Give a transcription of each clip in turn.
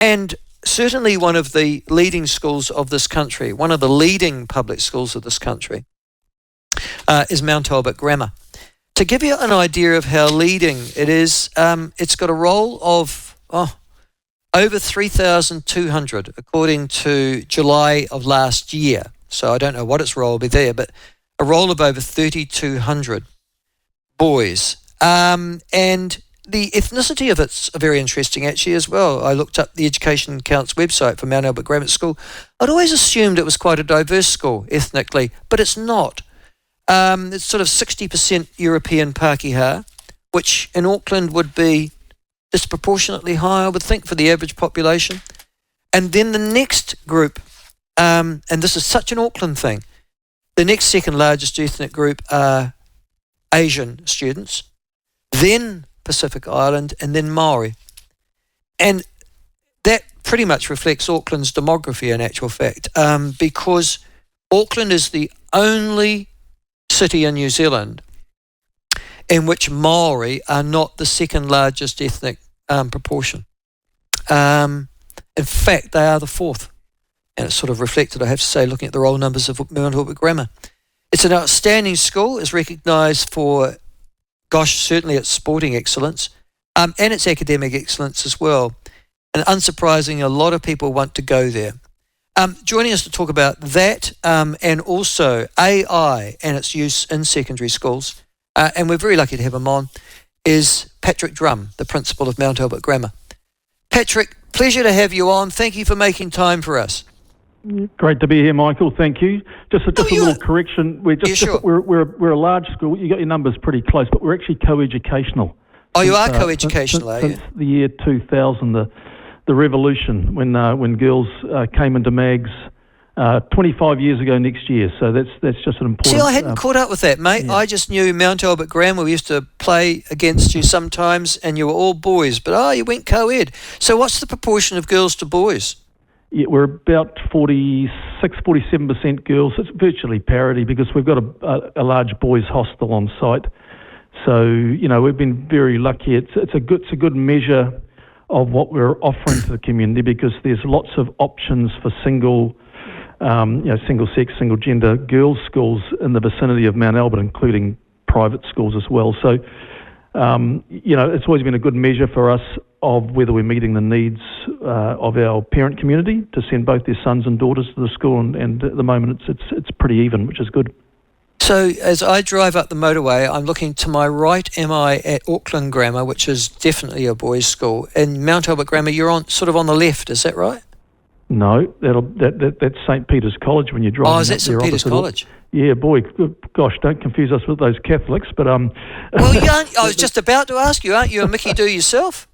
And certainly one of the leading schools of this country, one of the leading public schools of this country, is Mount Albert Grammar. To give you an idea of how leading it is, it's got a roll of over 3,200, according to July of last year. So I don't know what its roll will be there, but a roll of over 3,200 boys. And the ethnicity of it's very interesting actually as well. I looked up the Education Count's website for Mount Albert Grammar School. I'd always assumed it was quite a diverse school ethnically, but it's not. It's sort of 60% European Pākehā, which in Auckland would be disproportionately high, I would think, for the average population. And then the next group, and this is such an Auckland thing, the next second largest ethnic group are Asian students, then Pacific Island, and then Maori. And that pretty much reflects Auckland's demography in actual fact, because Auckland is the only city in New Zealand in which Maori are not the second largest ethnic proportion. In fact, they are the fourth. And it's sort of reflected, I have to say, looking at the roll numbers of Mount Albert Grammar. It's an outstanding school. It's recognised for, certainly its sporting excellence and its academic excellence as well. And unsurprisingly, a lot of people want to go there. Joining us to talk about that and also AI and its use in secondary schools, and we're very lucky to have him on, is Patrick Drumm, the principal of Mount Albert Grammar. Patrick, pleasure to have you on. Thank you for making time for us. Great to be here, Michael. Thank you. Just a little correction. We're a large school. You got your numbers pretty close, but we're actually co-educational. Oh, you are co-educational, are you? Since the year 2000, the revolution when girls came into mags 25 years ago next year. So that's just an important... See, I hadn't caught up with that, mate. Yeah. I just knew Mount Albert Grammar. We used to play against you sometimes, and you were all boys. But, you went co-ed. So what's the proportion of girls to boys? Yeah, we're about 46, 47% girls. It's virtually parity because we've got a large boys' hostel on site. So, we've been very lucky. It's a good measure of what we're offering to the community because there's lots of options for single sex, single gender girls' schools in the vicinity of Mount Albert, including private schools as well. So, it's always been a good measure for us of whether we're meeting the needs of our parent community to send both their sons and daughters to the school, and at the moment it's pretty even, which is good. So as I drive up the motorway, I'm looking to my right, am I at Auckland Grammar, which is definitely a boys' school, and Mount Albert Grammar, you're on the left, is that right? No, that's St. Peter's College when you're driving. Oh, is that St. Peter's College? Yeah, boy, gosh, don't confuse us with those Catholics, but... Well, I was just about to ask you, aren't you a Mickey Do yourself?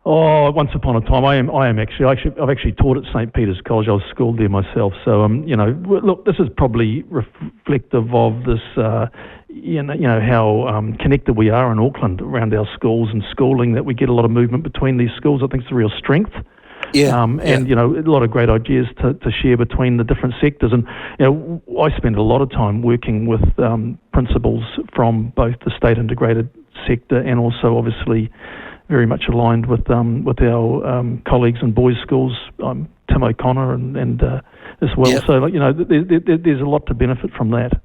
Oh, once upon a time, I am actually. I've actually taught at St. Peter's College. I was schooled there myself. So, look, this is probably reflective of this, how connected we are in Auckland around our schools and schooling, that we get a lot of movement between these schools. I think it's a real strength. Yeah. And, a lot of great ideas to share between the different sectors. And, I spend a lot of time working with principals from both the state integrated sector and also obviously very much aligned with our colleagues in boys' schools, Tim O'Connor and as well. Yep. So, there's a lot to benefit from that.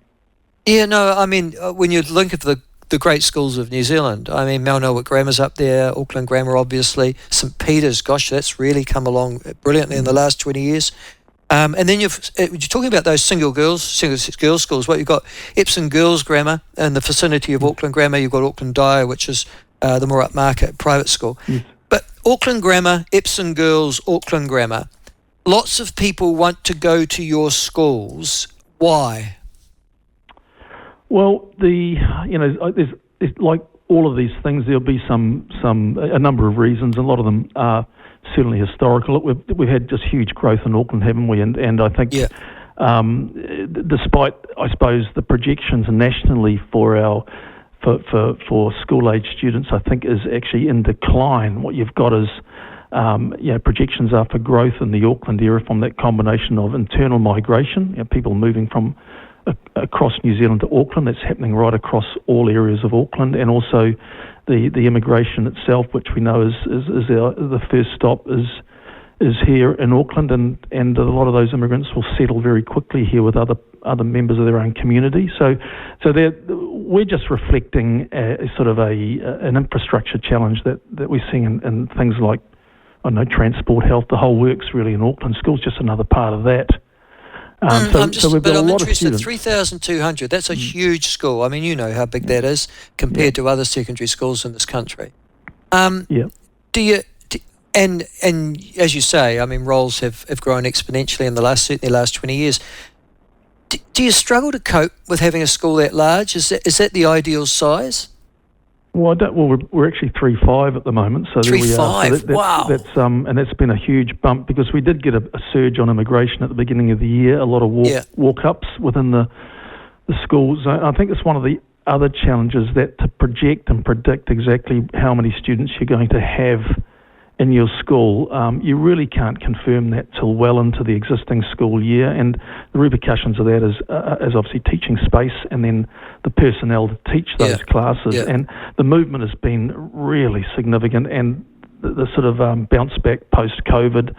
Yeah, no, I mean, when you look at the great schools of New Zealand, I mean, Mount Albert Grammar's up there, Auckland Grammar, obviously, St. Peter's, gosh, that's really come along brilliantly in the last 20 years. And then you're talking about those single girls schools. What you've got Epsom Girls Grammar in the vicinity of Auckland Grammar. You've got Auckland Dyer, which is the more upmarket private school. Yes. But Auckland Grammar, Epsom Girls, Auckland Grammar, lots of people want to go to your schools. Why? Well, there's like all of these things, there'll be a number of reasons, and a lot of them are certainly historical. We've had just huge growth in Auckland, haven't we? And I think, despite, I suppose, the projections nationally for school-age students, I think is actually in decline. What you've got is, projections are for growth in the Auckland area from that combination of internal migration, people moving from across New Zealand to Auckland. That's happening right across all areas of Auckland, and also the immigration itself, which we know is the first stop is here in Auckland, and a lot of those immigrants will settle very quickly here with other members of their own community. So we're just reflecting an infrastructure challenge that we're seeing in things like, I don't know, transport, health, the whole works really in Auckland. School's just another part of that. So we've got a lot of students. 3,200, that's a huge school. I mean, you know how big that is compared to other secondary schools in this country. Do you... And as you say, I mean, roles have grown exponentially in certainly the last 20 years. Do you struggle to cope with having a school that large? Is that the ideal size? Well, we're actually 3.5 at the moment. So 3.5, so wow. And that's been a huge bump because we did get a surge on immigration at the beginning of the year, a lot of walk-ups within the schools. I think it's one of the other challenges that to project and predict exactly how many students you're going to have in your school, you really can't confirm that till well into the existing school year, and the repercussions of that is obviously teaching space and then the personnel to teach those classes. And the movement has been really significant, and the sort of bounce back post-COVID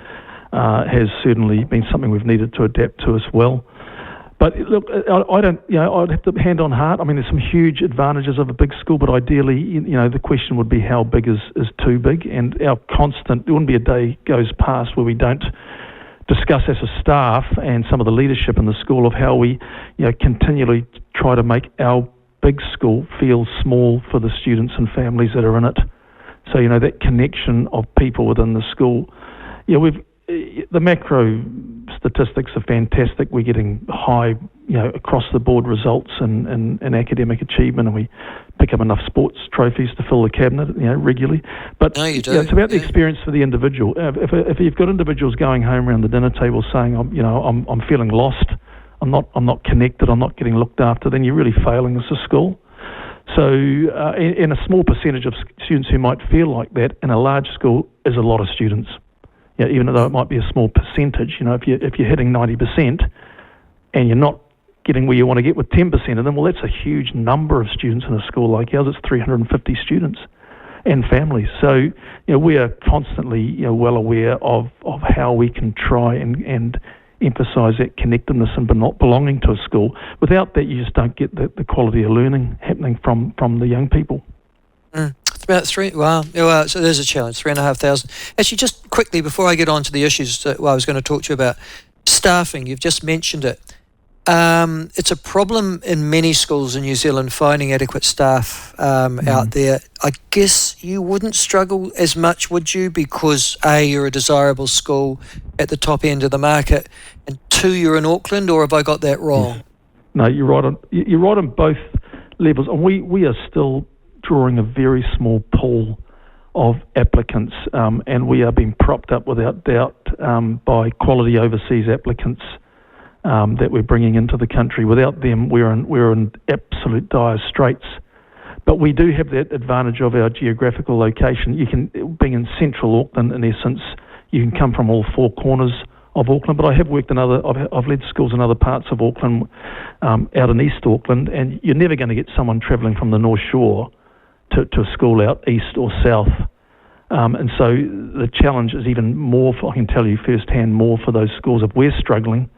has certainly been something we've needed to adapt to as well. But look, I don't, I'd have to hand on heart. I mean, there's some huge advantages of a big school, but ideally, the question would be how big is too big? And there wouldn't be a day goes past where we don't discuss as a staff and some of the leadership in the school of how we, continually try to make our big school feel small for the students and families that are in it. So, that connection of people within the school. The macro statistics are fantastic. We're getting high, across the board results in academic achievement, and we pick up enough sports trophies to fill the cabinet, regularly. But it's about the experience for the individual. If you've got individuals going home around the dinner table saying, I'm feeling lost, I'm not connected, I'm not getting looked after, then you're really failing as a school. So, in a small percentage of students who might feel like that, in a large school is a lot of students. Even though it might be a small percentage, if you're hitting 90% and you're not getting where you want to get with 10% of them, well, that's a huge number of students in a school like ours. It's 350 students and families. So, we are constantly, well aware of how we can try and emphasise that connectedness and not belonging to a school. Without that, you just don't get the quality of learning happening from the young people. It's about three. Wow. So there's a challenge. 3,500. Actually, just quickly before I get on to the issues that I was going to talk to you about, staffing. You've just mentioned it. It's a problem in many schools in New Zealand finding adequate staff out there. I guess you wouldn't struggle as much, would you? Because A, you're a desirable school at the top end of the market, and 2, you're in Auckland. Or have I got that wrong? No, you're right on both levels, and we are still drawing a very small pool of applicants, and we are being propped up without doubt by quality overseas applicants that we're bringing into the country. Without them, we're in absolute dire straits. But we do have that advantage of our geographical location. Being in central Auckland, in essence, you can come from all four corners of Auckland. But I have worked I've led schools in other parts of Auckland, out in East Auckland, and you're never going to get someone travelling from the North Shore to a school out east or south. And so the challenge is even more, I can tell you firsthand, more for those schools. If we're struggling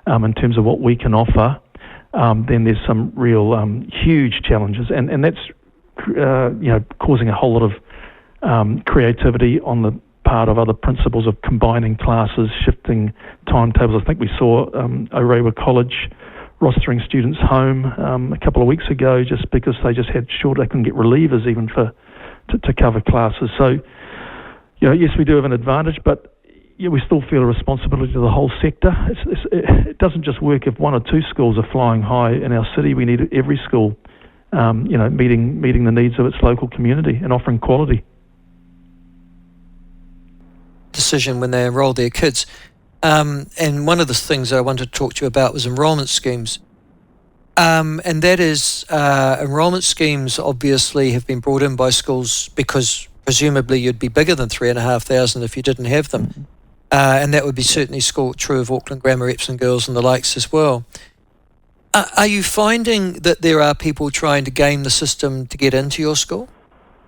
in terms of what we can offer, then there's some real huge challenges. And that's, causing a whole lot of creativity on the part of other principals of combining classes, shifting timetables. I think we saw Orewa College rostering students home a couple of weeks ago just because they couldn't get relievers even to cover classes. So, yes, we do have an advantage, but we still feel a responsibility to the whole sector. It doesn't just work if 1 or 2 schools are flying high in our city. We need every school, meeting the needs of its local community and offering quality. Decision when they enrol their kids. And one of the things I wanted to talk to you about was enrolment schemes. And that is, enrolment schemes obviously have been brought in by schools because presumably you'd be bigger than 3,500 if you didn't have them. And that would be certainly true of Auckland Grammar, Epsom Girls and the likes as well. Are you finding that there are people trying to game the system to get into your school?